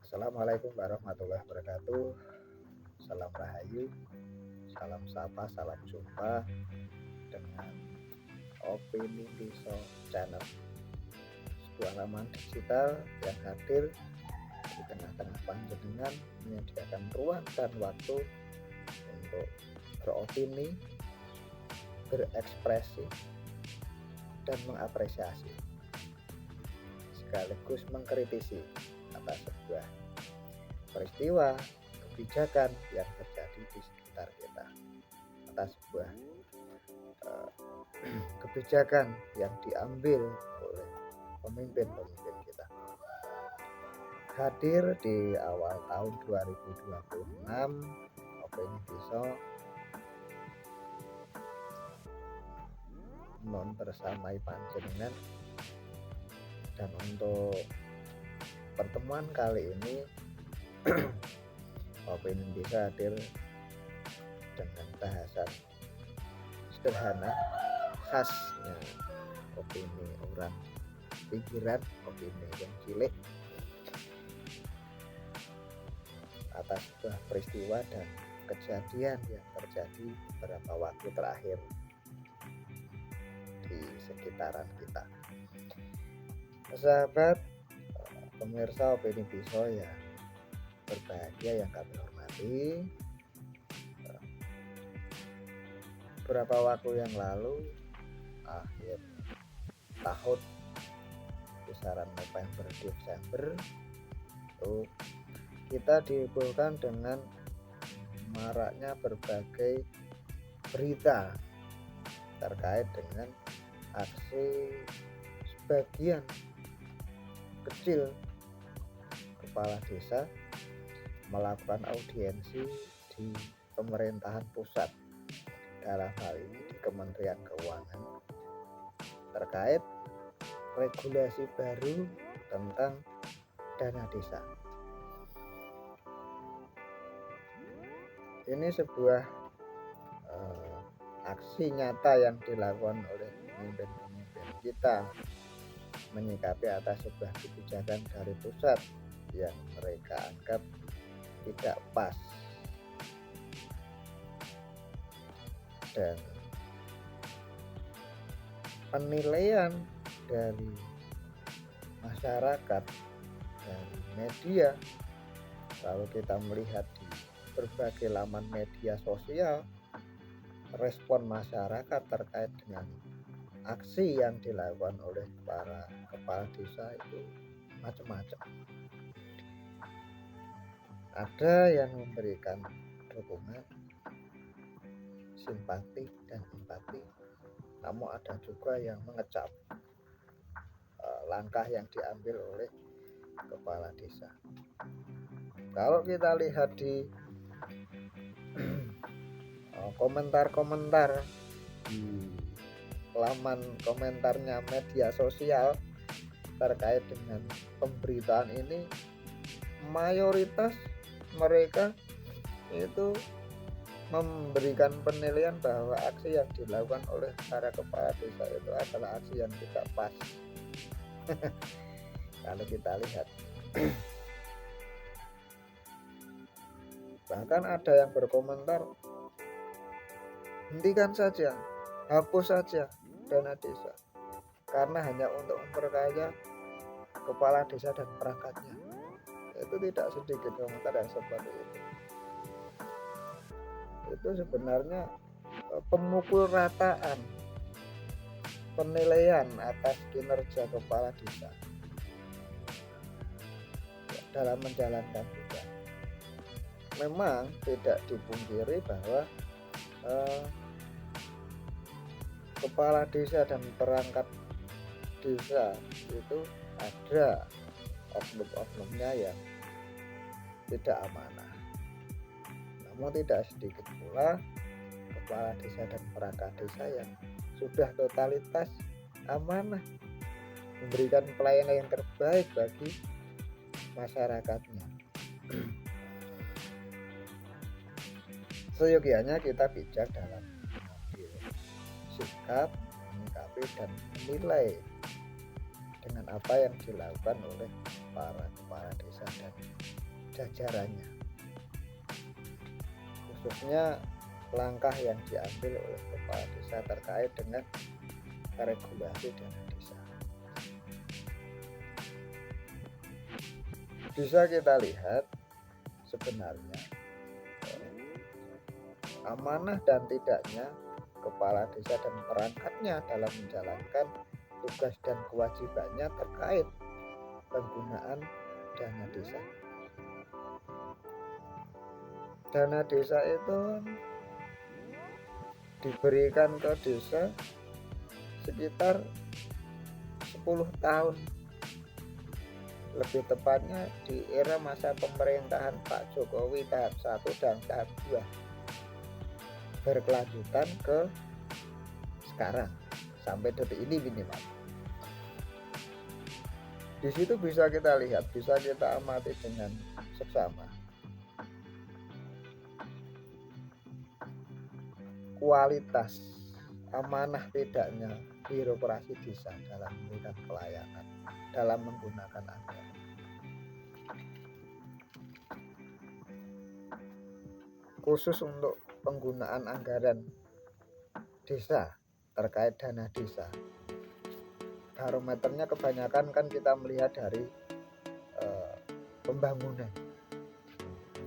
Assalamualaikum warahmatullahi wabarakatuh. Salam rahayu, salam sapa, salam jumpa dengan Opini Piso Channel, sebuah laman digital yang hadir di tengah-tengah panjenengan, menyediakan ruang dan waktu untuk beropini, berekspresi, dan mengapresiasi, sekaligus mengkritisi atas sebuah peristiwa kebijakan yang terjadi di sekitar kita, atas sebuah kebijakan yang diambil oleh pemimpin-pemimpin kita. Hadir di awal tahun 2026, Opini Piso membersamai panjenengan, dan untuk pertemuan kali ini Opini Piso hadir dengan bahasan sederhana khasnya opini orang pinggiran, opini yang cilik atas sebuah peristiwa dan kejadian yang terjadi beberapa waktu terakhir di sekitaran kita. Sahabat pemirsa Opini Piso yang berbahagia yang kami hormati, beberapa waktu yang lalu, akhir tahun kisaran November Desember, itu kita dihebohkan dengan maraknya berbagai berita terkait dengan aksi sebagian kecil kepala desa melakukan audiensi di pemerintahan pusat, dalam hal ini di Kementerian Keuangan, terkait regulasi baru tentang dana desa. Ini sebuah aksi nyata yang dilakukan oleh pemimpin-pemimpin kita menyikapi atas sebuah kebijakan dari pusat yang mereka anggap tidak pas, dan penilaian dari masyarakat, dari media, kalau kita melihat di berbagai laman media sosial, respon masyarakat terkait dengan aksi yang dilakukan oleh para kepala desa itu macam-macam. Ada yang memberikan dukungan, simpati, dan empati, namun ada juga yang mengecap langkah yang diambil oleh kepala desa. Kalau kita lihat di komentar-komentar di laman komentarnya media sosial terkait dengan pemberitaan ini, mayoritas mereka itu memberikan penilaian bahwa aksi yang dilakukan oleh para kepala desa itu adalah aksi yang tidak pas. Kalau kita lihat, bahkan ada yang berkomentar, hentikan saja, hapus saja dana desa, karena hanya untuk memperkaya kepala desa dan perangkatnya. Itu tidak sedikit komentar yang seperti itu. Itu sebenarnya pemukul rataan penilaian atas kinerja kepala desa dalam menjalankan tugas. Memang tidak dipungkiri bahwa kepala desa dan perangkat desa itu ada oknum-oknumnya yang tidak amanah. Namun tidak sedikit pula kepala desa dan perangkat desa yang sudah totalitas amanah, memberikan pelayanan yang terbaik bagi masyarakatnya. Seyogianya kita bijak dalam mengambil sikap, menyikapi dan menilai dengan apa yang dilakukan oleh para kepala desa dan jajarannya, khususnya langkah yang diambil oleh kepala desa terkait dengan regulasi dana desa. Bisa kita lihat sebenarnya amanah dan tidaknya kepala desa dan perangkatnya dalam menjalankan tugas dan kewajibannya terkait penggunaan dana desa. Dana desa itu diberikan ke desa sekitar 10 tahun, lebih tepatnya di era masa pemerintahan Pak Jokowi tahap 1 dan tahap 2, berkelanjutan ke sekarang sampai detik ini minimal. Di situ bisa kita lihat, bisa kita amati dengan seksama kualitas amanah tidaknya birokrasi desa dalam memberikan pelayanan, dalam menggunakan anggaran. Khusus untuk penggunaan anggaran desa terkait dana desa, barometernya kebanyakan kan kita melihat dari pembangunan.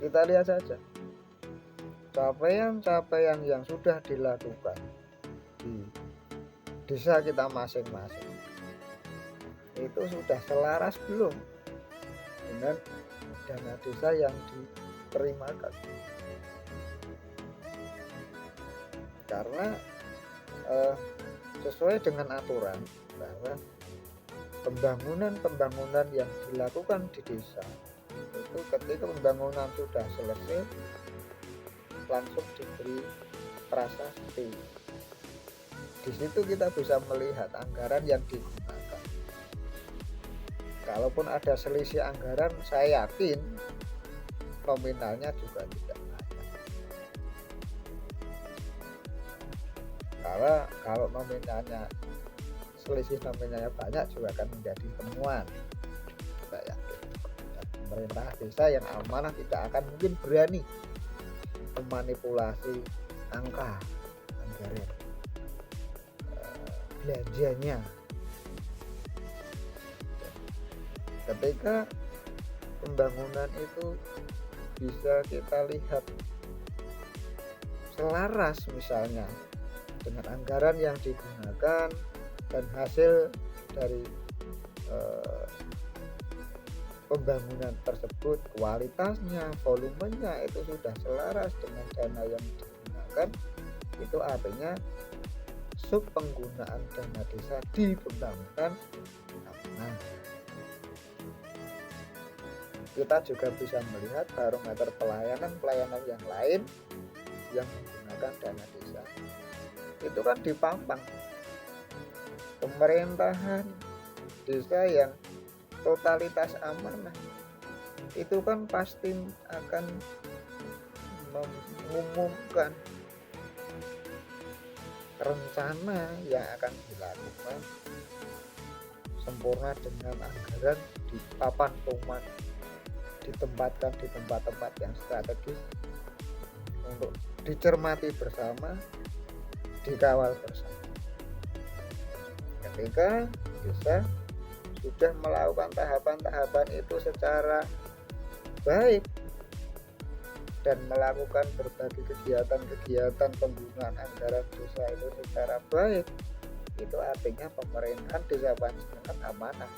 Kita lihat saja capaian-capaian yang sudah dilakukan di desa kita masing-masing itu sudah selaras belum dengan dana desa yang diterimakan. Karena sesuai dengan aturan bahwa pembangunan yang dilakukan di desa itu ketika pembangunan sudah selesai langsung diberi prasasti. Di situ kita bisa melihat anggaran yang digunakan. Kalaupun ada selisih anggaran, saya yakin nominalnya juga tidak banyak. Kalau nominalnya selisih nominalnya banyak juga akan menjadi temuan. Saya yakin pemerintah desa yang amanah tidak akan mungkin berani memanipulasi angka anggaran belanjanya. Ketika pembangunan itu bisa kita lihat selaras misalnya dengan anggaran yang digunakan dan hasil dari pembangunan tersebut, kualitasnya, volumenya itu sudah selaras dengan dana yang digunakan, itu artinya sub penggunaan dana desa di pembangunan amanah. Kita juga bisa melihat barometer pelayanan yang lain yang menggunakan dana desa. Itu kan dipampang pemerintahan desa yang totalitas amanah itu kan pasti akan mengumumkan rencana yang akan dilakukan sempurna dengan anggaran di papan tuman, ditempatkan di tempat-tempat yang strategis untuk dicermati bersama, dikawal bersama. Ketika desa sudah melakukan tahapan-tahapan itu secara baik dan melakukan berbagai kegiatan penggunaan anggaran desa itu secara baik, itu artinya pemerintahan desa Panjenengan amanah.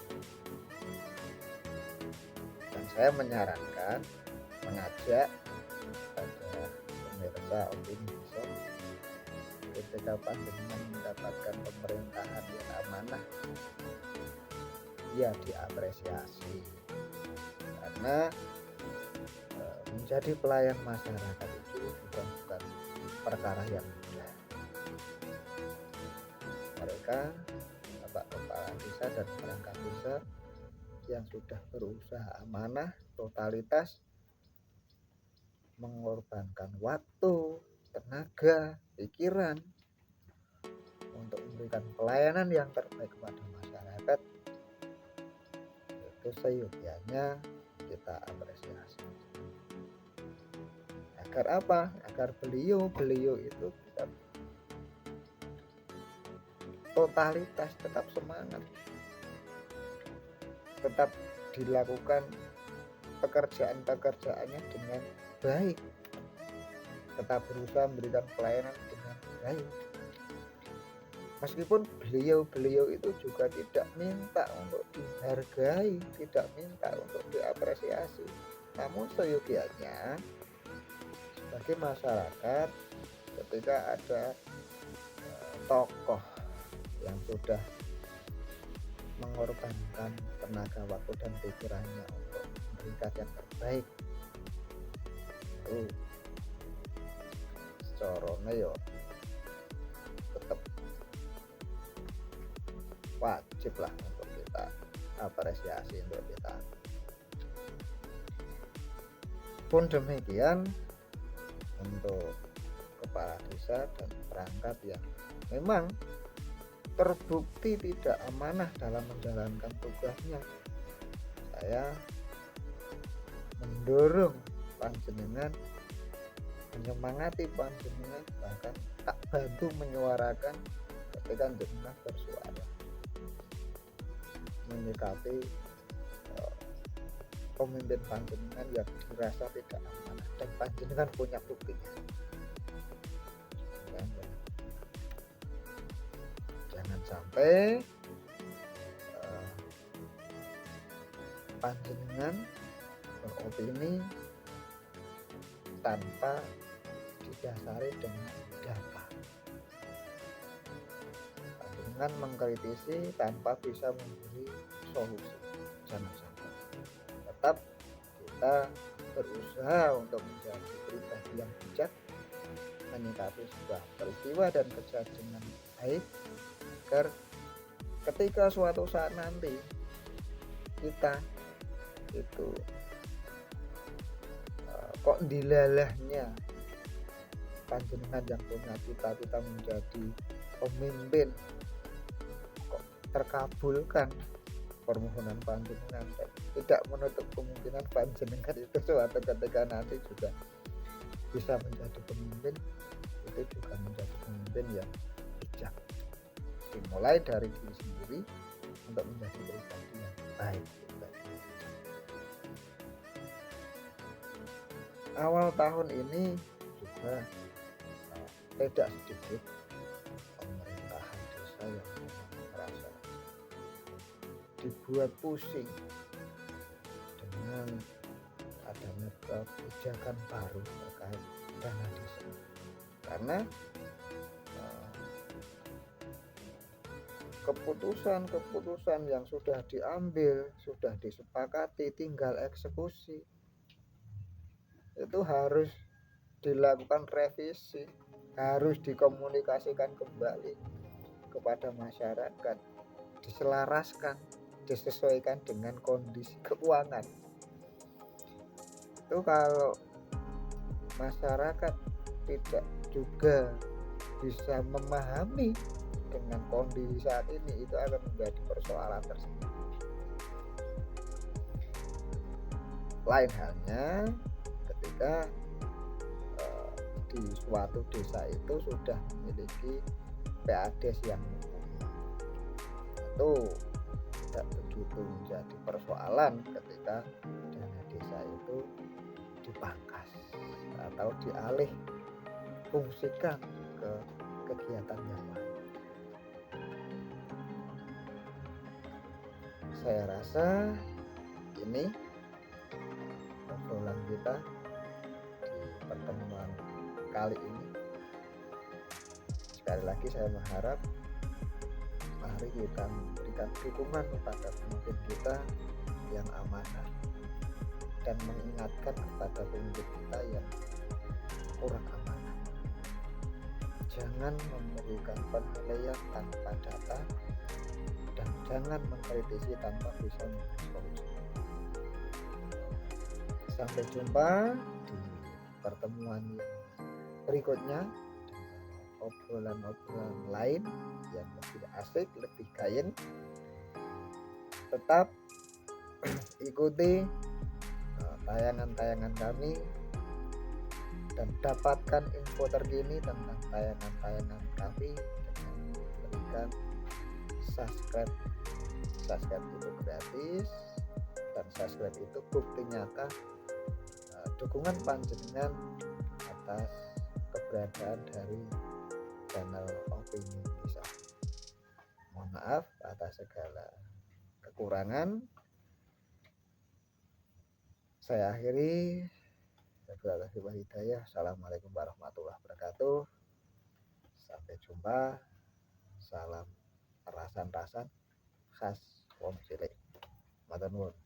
Dan saya menyarankan, mengajak pada pemirsa opini desa, ketika Panjenengan mendapatkan pemerintahan yang amanah, ya diapresiasi, karena menjadi pelayan masyarakat itu bukan perkara yang mudah. Mereka Bapak Kepala Desa dan perangkat desa yang sudah berusaha amanah totalitas, mengorbankan waktu, tenaga, pikiran untuk memberikan pelayanan yang terbaik kepada masyarakat, itu seyogyanya kita apresiasi. Agar apa? Agar beliau itu tetap totalitas, tetap semangat, tetap dilakukan pekerjaan-pekerjaannya dengan baik, tetap berusaha memberikan pelayanan dengan baik. Meskipun beliau itu juga tidak minta untuk dihargai, tidak minta untuk diapresiasi, namun seyogyanya sebagai masyarakat ketika ada tokoh yang sudah mengorbankan tenaga, waktu dan pikirannya untuk memberikan yang terbaik, itu secorone yo tetap wajib lah untuk kita apresiasi, untuk kita. Pun demikian untuk kepala desa dan perangkat yang memang terbukti tidak amanah dalam menjalankan tugasnya, saya mendorong panjenengan, menyemangati panjenengan, bahkan tak bantu menyuarakan ketika jenengan bersuara menyikapi pemimpin panjenengan yang dirasa tidak amanah dan panjenengan punya buktinya. Jangan sampai panjenengan beropini tanpa didasari dengan data. Panjenengan mengkritisi tanpa bisa memberi solusi. Jangan sampai. Tetap kita berusaha untuk menjadi pribadi yang bijak, menyikapi sebuah peristiwa dan kejadian dengan baik, agar ketika suatu saat nanti kita itu kok dilalahnya panjenengan yang punya cita-cita menjadi pemimpin, kok terkabulkan permohonan panjenengan, dan tidak menutup kemungkinan panjenengan itu suatu ketika nanti juga bisa menjadi pemimpin, itu juga menjadi pemimpin yang bijak, dimulai dari diri sendiri untuk menjadi pribadi yang baik. Awal tahun ini juga tidak sedikit pemerintahan desa yang merasa dibuat pusing dengan adanya kebijakan baru terkait dana desa, karena keputusan yang sudah diambil, sudah disepakati, tinggal eksekusi, itu harus dilakukan revisi, harus dikomunikasikan kembali kepada masyarakat, diselaraskan, disesuaikan dengan kondisi keuangan. Itu kalau masyarakat tidak juga bisa memahami dengan kondisi saat ini, itu akan menjadi persoalan tersendiri. Lain halnya ketika di suatu desa itu sudah memiliki PADES yang itu tidak begitu menjadi persoalan ketika dana desa itu dipangkas atau dialih fungsikan ke kegiatan yang lain. Saya rasa ini obrolan kita di pertemuan kali ini. Sekali lagi saya mengharap mari kita memberikan dukungan kepada pemimpin kita yang amanah dan mengingatkan kepada pemimpin kita yang kurang amanah. Jangan memberikan penilaian tanpa data dan jangan mengkritisi tanpa bisa memberi solusi. Sampai jumpa di pertemuan berikutnya dengan obrolan-obrolan lain yang lebih asik, lebih gayen. Tetap ikuti tayangan-tayangan kami dan dapatkan info terkini tentang tayangan-tayangan kami dengan memberikan subscribe. Subscribe itu gratis, dan subscribe itu bukti nyata dukungan panjenengan atas keberadaan dari channel Opini Kisah. Mohon maaf atas segala kekurangan. Saya akhiri. Hidayah. Assalamualaikum warahmatullahi wabarakatuh. Sampai jumpa. Salam rasan-rasan khas wong cilik. Matur nuwun.